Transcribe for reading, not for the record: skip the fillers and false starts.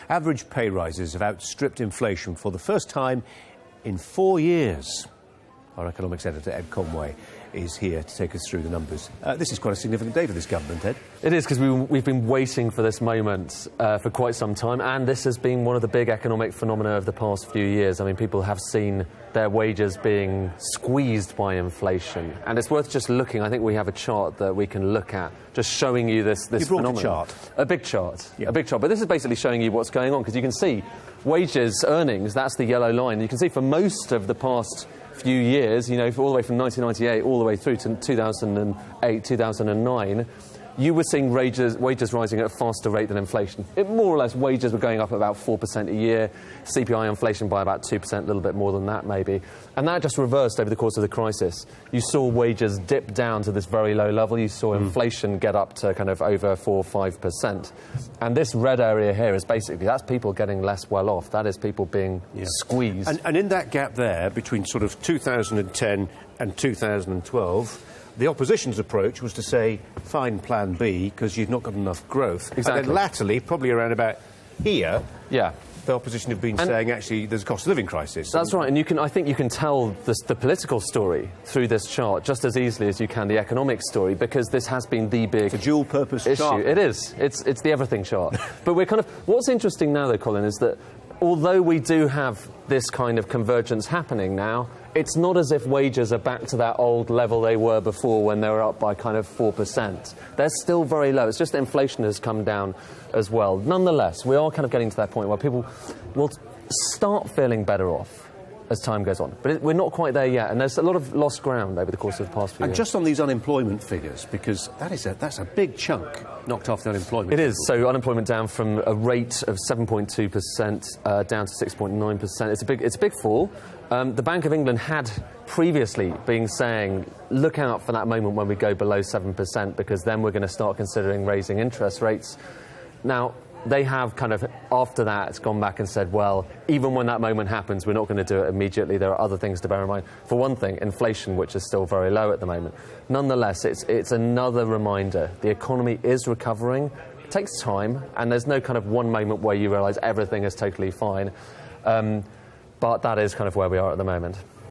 Average pay rises have outstripped inflation for the first time in 4 years. Our economics editor, Ed Conway, is here to take us through the numbers. This is quite a significant day for this government, Ed. It is, because we've been waiting for this moment for quite some time, and this has been one of the big economic phenomena of the past few years. I mean, people have seen their wages being squeezed by inflation, and it's worth just looking. I think we have a chart that we can look at, just showing you this phenomenon. A chart? A big chart. Yeah. A big chart. But this is basically showing you what's going on, because you can see wages, earnings, that's the yellow line. You can see for most of the past few years, you know, all the way from 1998 all the way through to 2008, 2009, you were seeing wages rising at a faster rate than inflation. More or less, wages were going up about 4% a year, CPI inflation by about 2%, a little bit more than that maybe. And that just reversed over the course of the crisis. You saw wages dip down to this very low level. You saw inflation get up to kind of over 4 or 5%. And this red area here is basically, that's people getting less well off. That is people being squeezed. And in that gap there, between sort of 2010 and 2012, the opposition's approach was to say, fine plan B, because you've not got enough growth. Exactly. And then latterly, probably around about here, the opposition have been saying, actually, there's a cost of living crisis. That's right, and I think you can tell the political story through this chart just as easily as you can the economic story, because this has been the big It's a dual-purpose issue. chart. It is. It's the everything chart. But we're what's interesting now, though, Colin, is that although we do have this kind of convergence happening now, it's not as if wages are back to that old level they were before when they were up by kind of 4%. They're still very low. It's just that inflation has come down as well. Nonetheless, we are kind of getting to that point where people will start feeling better off as time goes on. But we're not quite there yet, and there's a lot of lost ground over the course of the past few years. And just on these unemployment figures, because that's a big chunk knocked off the unemployment. It is. So unemployment down from a rate of 7.2% down to 6.9%. It's a big fall. The Bank of England had previously been saying, look out for that moment when we go below 7%, because then we're going to start considering raising interest rates. Now, they have kind of, after that, gone back and said, well, even when that moment happens, we're not going to do it immediately. There are other things to bear in mind. For one thing, inflation, which is still very low at the moment. Nonetheless, it's another reminder. The economy is recovering. It takes time, and there's no kind of one moment where you realise everything is totally fine. But that is kind of where we are at the moment.